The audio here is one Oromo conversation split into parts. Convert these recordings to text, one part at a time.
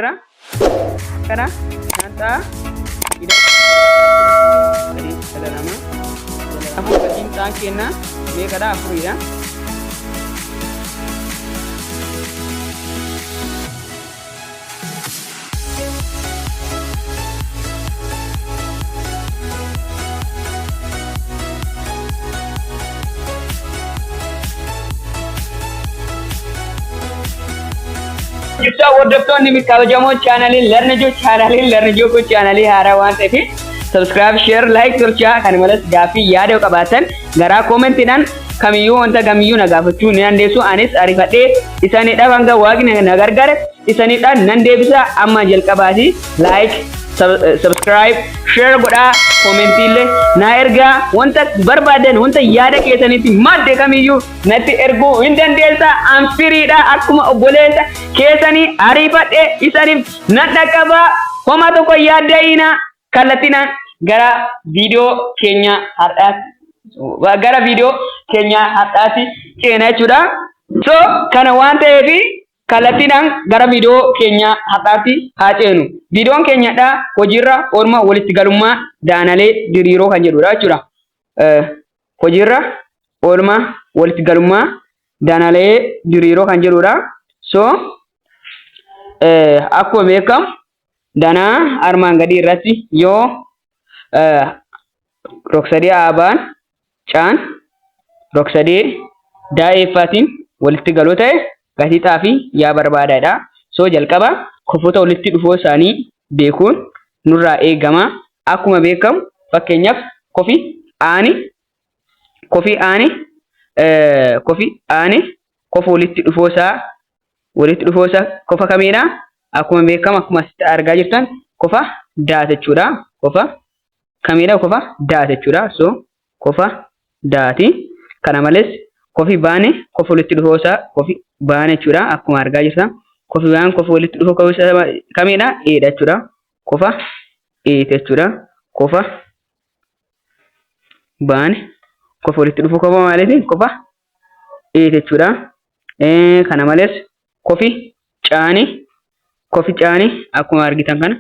Kana nyata ida tadi ada nama kamu kecinta kena me kada aku ya Kita wordoftoon ni kabajamoo channel Lernejo ko channel haarawaan ta'eef subscribe share like turchaa kan malas gaafii yaada qabaatan garaa commentiidhaan kamiyyuu wanta gamiyyuu na gaafachuu ni dandeessu anis arifadhee isaaniidhaaf hanga waaqni na gargaare isaaniidhaan nan deebisa amma jalqabaati like subscribe share godhaa commentiillee na ergaa wanta barbaadan wanta yaada keessanitti madde kamiyyuu natti erguu hin dandeessa an firiidha akkuma obboleessa keessanii arifadhee isaaniif nan dhaqqaba homa tokko yaaddeeyina kallattinaan gara viidiyoo keenya har'aatti ceena jechuudha. So kana waan ta'eef kallattinaan gara viidiyoo keenya har'aatti haa ceenu. Viidiyoon keenyadha hojiirra oolmaa walitti galummaa daanalee diriiroo kan jedhudha jechuudha. Hojiirra oolmaa walitti galummaa daanalee diriiroo kan jedhudha. So akkuma beekamu danaa armaan gadii irratti yoo rog-sadee aabaan caan rog-sadee daa'eeffaatiin walitti galoo ta'e gatii xaafii yaa barbaadaadha. So jalqaba kofoota walitti dhufoo isaanii beekuun nurraa eegama. Akkuma beekamu fakkeenyaaf kofi aani kofa walitti dhufoo isaa kofa kamiidha? Akkuma beekamu akkuma asitti argaa jirtan kofa daata jechuudha. Kofa kamiidha? Kofa daata jechuudha. So kofa daati. Kana malees kofi baane kofa walitti dhufoo isaa kofi baane jechuudha. Akkuma argaa jirtan kofi baane kofa walitti dhufoo isaa kamiidha? Eedha jechuudha. Kofa eete jechuudha. Kofa baane kofa walitti dhufoo kofa maaliiti? Kofa eete jechuudha. Kana malees kofi caani akkuma argitan kana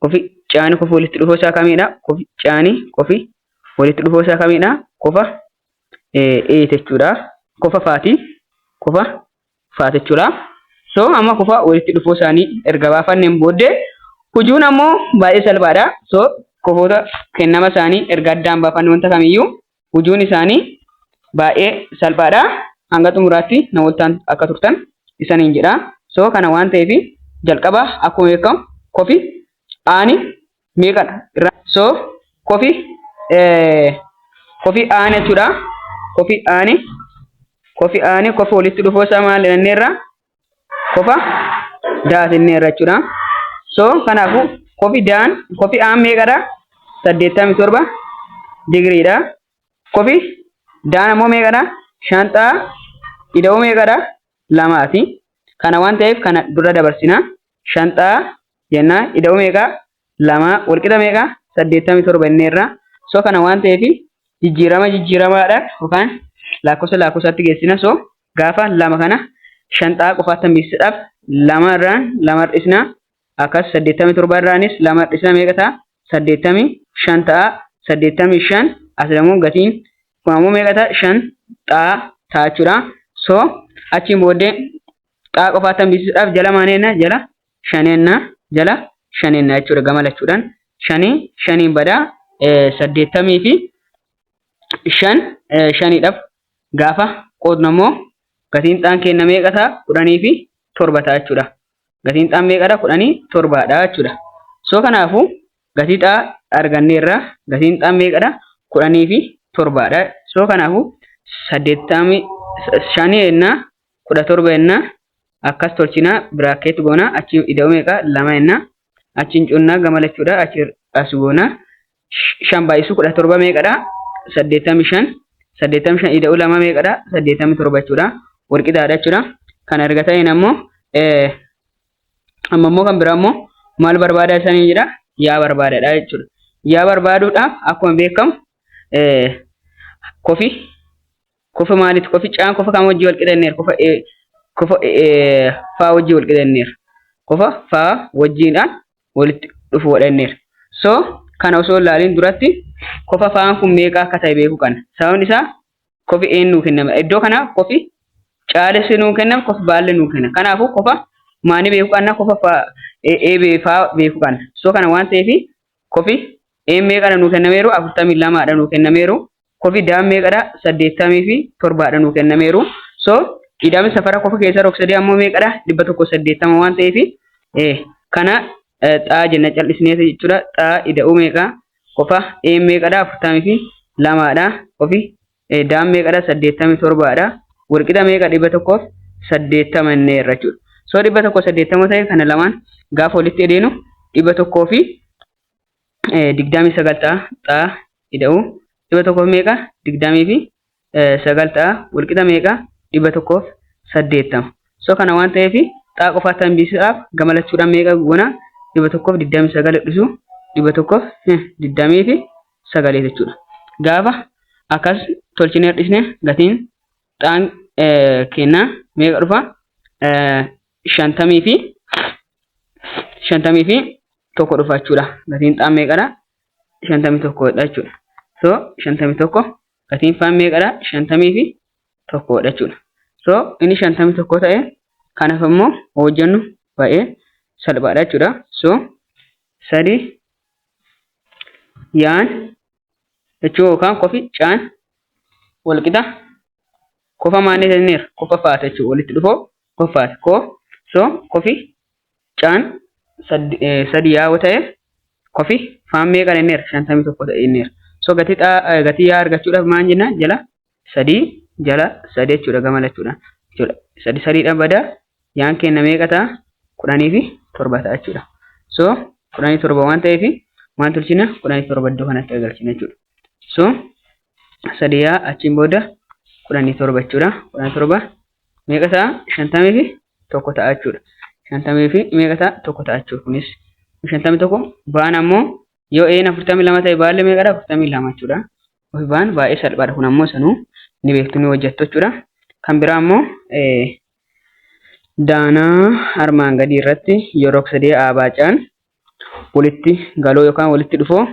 kofi caani kofa walitti dhufoo isaa kamiidha? Kofi caani kofi walitti dhufoo isaa kamiidha? Kofa eete jechuudha. Kofa faati jechuudha. So amma kofa walitti dhufoo isaanii erga baafanneen booddee hujuun ammoo baay'ee salphaadha. So kofoota kennama isaanii erga addaan baafanne wanta kamiyyuu hujuun isaanii baay'ee salphaadha. Hanga xumuraatti na waliin akka turtan isaniin jedha. So kana waan ta'eef jalqaba akkuma beekamu kofi aani meeqadha? So kofi aani jechuudha. Kofi aani kofa walitti dhufoo isaa maal jenneerra? Kofa daatneerra jechuudha. So kanaafuu kofi aan meeqadha? 87 digriidha. Kofi daan ammoo meeqadha? shanxaa ida'uu meeqadha? 2ti. Kana waan ta'eef kana dura dabarsina. Shanxaa jenna ida'uu meeqa? 2 walqixa meeqa? 87 jenneerra. So kana waan ta'eef jijjiiramaadha yookaan lakkoofsaatti geessina. So gaafa 2 kana shanxaa qofaatti hambisuudhaaf 2 irraan 2 hir'isna. Akkas 87 irraanis 2 hir'isna meeqa ta'a? 85 ta'a. 85 asirrammoo gatiin kun ammoo meeqa ta'a? 5 ta'a jechuudha. So achiin booddee xaa qofaatti hambisuudhaaf jala maaneenna jala shaneenna jechuudha gama lachuudhaan. 5 badaa 80 fi 5 gaafa qoodnu ammoo gatiin xaan kenna meeqa ta'a? 10 fi 7 ta'a jechuudha. Gatiin xaan meeqadha? 17 dha jechuudha. So kanaafuu gatii xaa arganneerra gatiin xaan meeqadha? 10 fi 7 dha. So kanaafuu 5 enna 17 enna akkas tolchina biraakeet goona achi ida'uu meeqa? 2 enna achiin cunnaa gama lachuudha achi as goona 5 baay'isu 17 meeqadha? 85 ida'uu 2 meeqadha? 87 jechuudha. Walqixaadha jechuudha. Kan argatan ammoo ammoo kan biraa ammoo maal barbaadaa isaanii jedha? Yaa barbaadadha jechuudha. Yaa barbaaduudhaaf akkuma beekamu kofa maalitti? Kofi caan kofa kam wajjii wal qixanneera? Kofa faa wajjii wal qixanneera. qofa faa wajjiidhaan walitti dhufuudhaanneera. So kana osoo ilaalin duratti qofa faan kun meeqa akka ta'e beekuu qabna. Sababni isaa qofi eenyuu kennama. Iddoo kana qofi caalessi nuu kennama, qofi baalli nuu kenna. Kanaafuu qofa maani beekuu qabna, qofa faa beekuu qabna. So kana waan ta'eef qofi meeqadha nuu kennameeru 42dha nuu kennameeru. Qofi daan meeqadha 87dha nuu kennameeru. So ida'amni safara qofa keessa rog-sadee ammoo meeqadha 180 waan ta'eef kana xaa jenna callisnee jechuudha. Xaa ida'uu meeqa qofa meeqadha 42dha. Qofi daan meeqadha 87dha. Walqixa meeqa 180 inneerra jechuudha. So 180 ta'e kana lamaan gaafa walitti hidheenu 100 fi 29 ta'a. Xaa ida'uu 100 meeqa 20 fi 9 ta'a. Walqixa meeqa 180. So kana waan ta'eef xaa qofaa tambisuudhaaf gamalachuudhaan meeqa goona 129 dhisu 120 fi 9 jechuudha. Gaafa akkas tolchinee dhisne gatiin xaan kennaa meeqa dhufa 50 fi tokko dhufa jechuudha. Gatiin xaan meeqadha 51dha jechuudha. So 51 gatiin faan meeqadha 50 fi tokkodha jechuudha. So inni 51 ta'e kanaaf immoo hojjennu baay'ee salphaadha jechuudha. So 3 yaan jechuun yookaan qofi caan walqixa qofa maanii jenneera qofa faata jechuudha. Walitti dhufoo qofa faata so qofi caan 3 yaa ta'e qofi faan meeqa jenneera 51 ta'e jenneera. So gatii yaa argachuudhaaf maal jenna jala 3 jala 3 jechuudha gamalachuudha jechuudha. 3 badaa yaan kenna meeqa ta'a 10 fi 7 ta'a jechuudha. So 17 waan ta'eef waan tolchina 17 iddoo kanatti agarsiisna jechuudha. So 3 yaa achiin booda 17 jechuudha. 17 meeqa ta'a 50 fi 1 ta'a jechuudha. 50 fi meeqa ta'a 1 ta'a jechuudha. Kunis 51 baan ammoo yoo 42 ta'e baallee meeqadha 42 jechuudha. Ofi baan baay'ee salphaadha. Kun ammoo sanuu ni beektu ni hojjettu jechuudha. Kan biraa ammoo daanaa armaan gadii irratti yoo rog-sadee abaacaan walitti galoo yookaan walitti dhufoo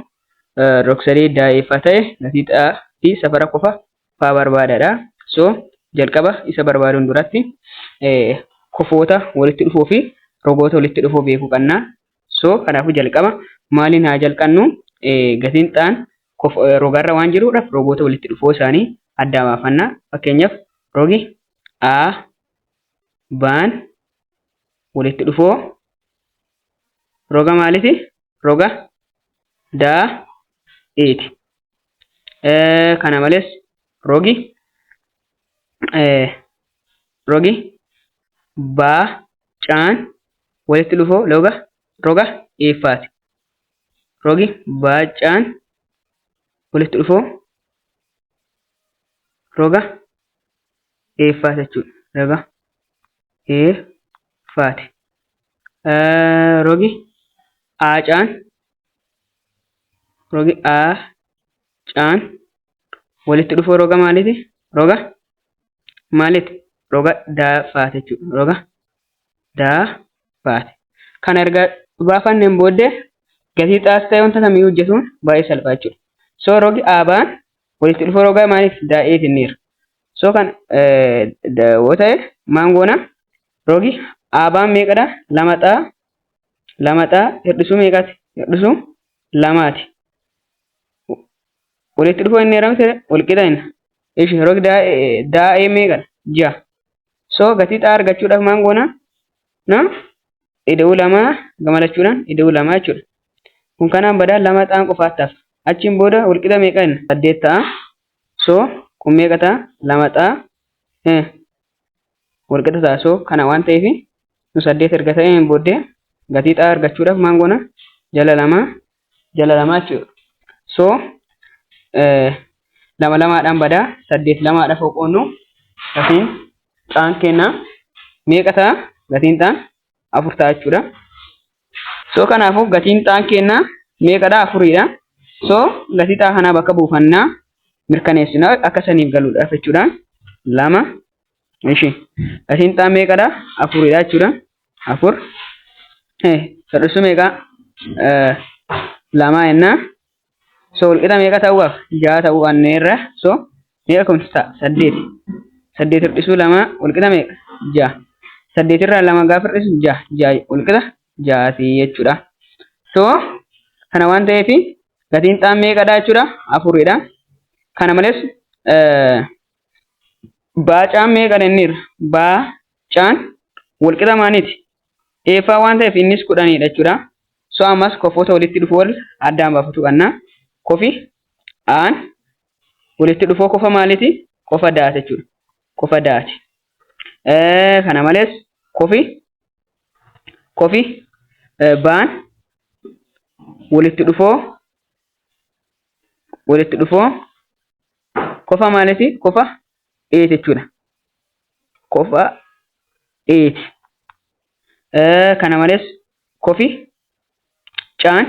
rog-sadee daa'effaa ta'e gatii xaa fi safara qofa faa barbaadadha. So jalqaba isa barbaaduun duratti kofoota walitti dhufoo fi rogoota walitti dhufoo beekuu qabna. So kanaafuu jalqaba maaliin haa jalqannu gatiin xaan rogarra waan jiruudhaaf rogoota walitti dhufoo isaanii adda baafanna. Fakkeenyaaf rogi a baan walitti dhufoo roga maaliti roga daa eeti. Kana malees rogi baa caan walitti dhufoo roga eeffaati. Rogi baa caan walitti dhufoo roga eeffaati jechuudha. Roga eeffaati. Rogi aacaan walitti dhufoo roga maaliti? Roga maaliti? Roga daafaati jechuudha. Roga daafaati. Kana erga baafanneen booddee gatii xaas ta'e wanta kamii hojjetuun baay'ee salphaa jechuudha. So rogi aabaan walitti dhufoo roga maaliif daa'eet inneera. So kan woo ta'e maangoona rogi aabaan meeqadha? 2 xaa hir'isuu meeqaati? Hir'isuu 2ti. Walitti dhufoo inni heeramte walqixa inni. Ishi rogi daa'ee meeqadha? 6. So gatii xaa argachuudhaaf maangoona ida'uu 2 gamalachuudhaan ida'uu 2 jechuudha. Kun kanaan badaa 2 xaan qofaataaf. Achiin booda walqixa meeqa inni? 8 ta'a. So kun meeqa ta'a? 2 xaa walqixa ta'a. So kana waan ta'eef nu 8 erga ta'een booddee gatii xaa argachuudhaaf maangoona jala 2 jechuudha. So 2 badaa 8 2 foqoonnu gatiin xaan kennaa meeqa ta'a? Gatiin xaan 4 ta'a jechuudha. So kanaafuu gatiin xaan kennaa meeqadha? 4dha. So gatii xaa kanaa bakka buufannaa mirkaneessinaa akka saniif galuudhaaf jechuudhaan 2 ishi gatiin xaa meeqadha? 4dha jechuudha. 4 hir'isu meeqa lama enna so walqixa meeqa ta'uuf 6 ta'uu anneerra so meeqa kun ta'a 8 8 hir'isu lama walqixa meeqa 6 8 irraa lama gaafa hir'isu 6 6 walqixa 6 jechuudha. So kana waan ta'eef gatiin xaan meeqadha jechuudha 4dha. Kana malees baacaan meeqa dhanneerra baacaan walqixa maaniiti eeffaa waan ta'eef innis 10dha jechuudha. So ammas kofoota walitti dhufu wal addaan baafatu qabna. Kofi aan walitti dhufoo kofa maaliiti kofa daate jechuudha. Kofa daate. Kana malees kofi baan walitti dhufoo kofa maaliiti kofa eeti jechuudha. Kofa eeti. Kana malees kofi caan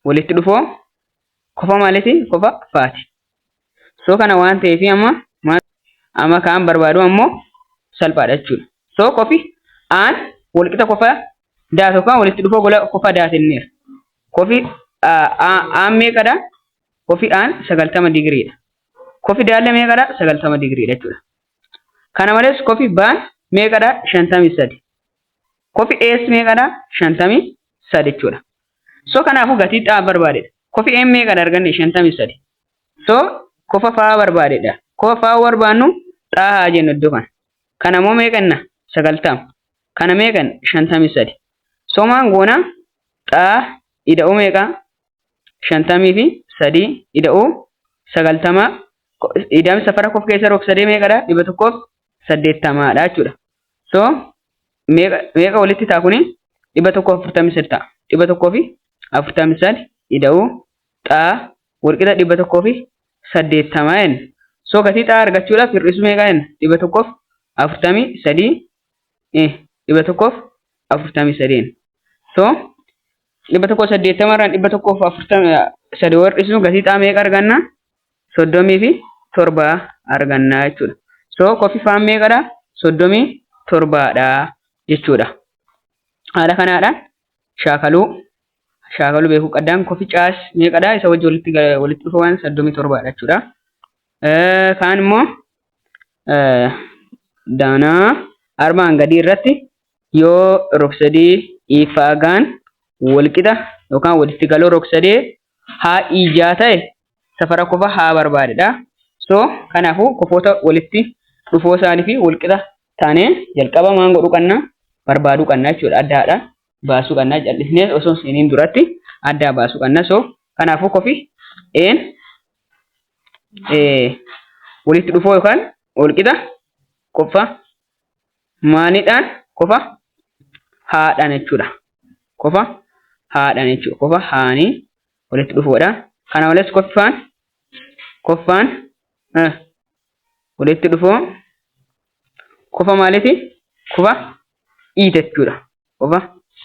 walitti dhufoo kofa maaliiti kofa faati. So kana waan ta'eef amma kaan barbaadu ammoo salphaadha jechuudha. So kofi aan walqixa kofa daate kan walitti dhufoo gola kofa daatenneera. Kofi aan meeqadha? Kofi aan 90 digriidha. Kofi daalle meeqadha? 90 digriidha jechuudha. Kana malees kofi baan meeqadha? 53. Kofi ees meeqadha? 53 jechuudha. So kanaafuu gatii xaa barbaadedha. Kofi een meeqadha arganne? 53. So kofa faa barbaadedha. Kofa faa barbaannu xaa haa jennu iddoo kana. Kana moo meeqanna? 90. Kana meeqan? 53. So maan goona xaa ida'uu meeqa? 50 fi 3 ida'uu 90. Ida'amni safara kof keessa roksadee meeqadha? 180dha jechuudha. So meeqa walitti ta'a kuni 143 ta'a. 143 ida'uu xaa walqixa 180 so gatii xaa argachuudhaaf hir'isu meeqa jenna 143 143 so 180 irraan 143 hir'isu gatii xaa meeqa arganna 37 arganna jechuudha. So kofi faan meeqadha 37dha jechuudha. Haala kanaadhaan shaakaluu beekuu qaddaan kofi caas meeqadha isa wajji walitti dhufa waan 37dha jechuudha. Kaan immoo danaa armaan gadii irratti yoo roksadee ifaagaan walqixa yookaan walitti galoo roksadee haa ijaa ta'e safara kofa haa barbaadedha. So kanaafuu kofoota walitti dhufoo isaanii fi walqixa taanee jalqaba maan godhuu qabna barbaaduu qabna jechuudha. Addaadha baasuu qabna jallisnee osoo seeniin duratti addaa baasuu qabna. So kanaafuu kofi een walitti dhufoo yookaan walqixa kofa maaliidhaan kofa haadhaan jechuudha. Kofa haadhaan jechuudha. Kofa haanii walitti dhufoodha. Kana malees koffaan walitti dhufoo kofa maaliiti? Kofa iiti jechuudha. Kofa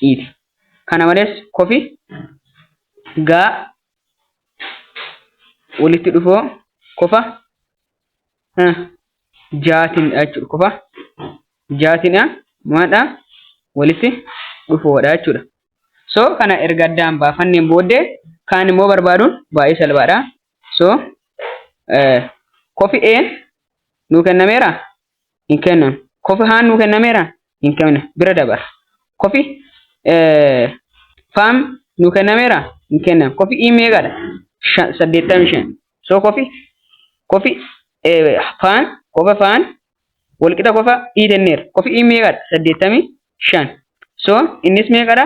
iiti. Kana malees kofi gaa walitti dhufoo kofa jaatiin jechuudha. Kofa jaatiin maadha walitti dhufoodha jechuudha. So kana erga addaan baafanneen booddee kaan immoo barbaaduun baay'ee salphaadha. So kofi een nuu kennameera hin kennamu. Kofi haan nuu kennameera hin kennamne bira dabar. Kofi faam nuu kennameera hin kennamu. Kofi ii meeqadha? 85. So kofi faan walqixa kofa ii denneera. Kofi ii meeqadha? 85. So innis meeqadha?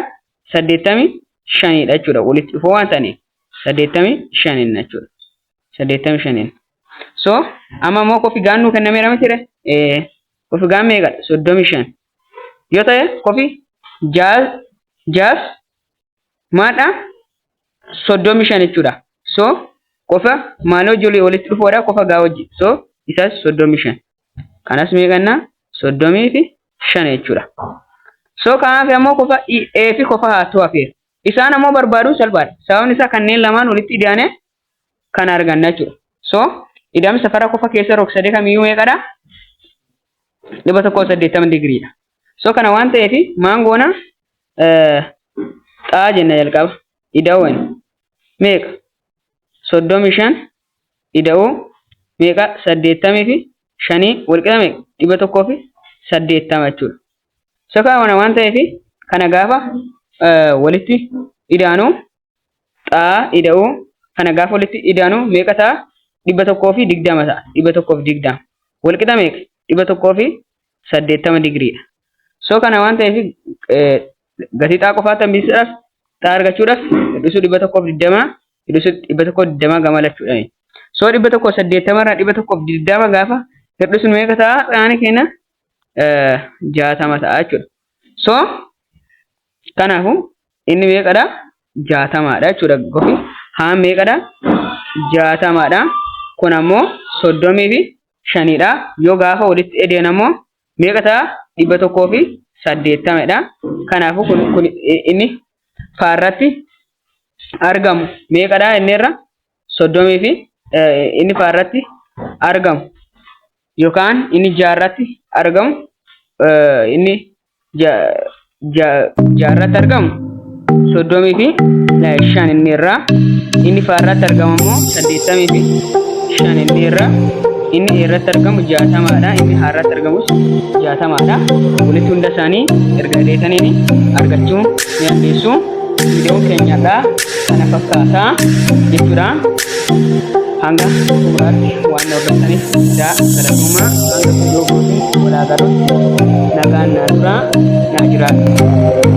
85dha jechuudha. Walitti dhufoo waan ta'aniif 85 jechuudha. 85. So amma immoo kofi gaan nuu kennameera miti jedhe kofi gaan meeqadha? 35. Yoo ta'e kofi jaas maadha 35 jechuudha. So kofa maaloo ijoollee walitti dhufoodha kofa gaa wajji. So isaas 35. Kanas meeqanna 35 jechuudha. So kanaaf ammoo kofa ee fi kofa haatu hafeera. Isaan ammoo barbaaduun salphaadha. Sababni isaa kanneen lamaan walitti idaane kan arganna jechuudha. So ida'amni safara kofa keessa roksadee kamiyyuu meeqadha? 180 digriidha. So kana waan ta'eefi maan goona xaa jenna jalqaba ida'uun meeqa 35 ida'uu meeqa 80 fi 5 wal qixa meeqa 180 jechuudha. So kana waan ta'eefi kana gaafa walitti idaanu xaa ida'uu kana gaafa walitti idaanu meeqa ta'a 120 ta'a 120 wal qixa meeqa 180 digriidha. So kana waan ta'eef gatii xaa qofaa tambisuudhaaf xaa argachuudhaaf hir'isuu 120 hir'isuu 120 gamalachuudha. So 180 irraa 120 gaafa hir'isuun meeqa ta'a xaani keenya 60 ta'a jechuudha. So kanaafu inni meeqadha 60dha jechuudha. Gofi haan meeqadha 60dha. Kun ammoo 30 fi 5dha. Yoo gaafa walitti edeen ammoo meeqa ta'a 180dha. Kanaafu kun inni faarratti argamu meeqadha inni irra 30 fi inni faarratti argamu yookaan inni jaarratti argamu inni jaarratti argamu 30 fi 5 inni irra inni faarratti argamu ammoo 80 fi 5 inni irra inni irratti argamu 60dha. Inni haarratti argamus 60dha. Walitti hunda isaanii erga deetaniin argachuu ni dandeessu. Viidiyoon keenyadha kana fakkaata jechuudha. Hanga xumuraatti waan hordofaniif galatoomaa. Hanga viidiyoo birootiin wal agarruutti nagaan naa turaa naa jiraadhaa.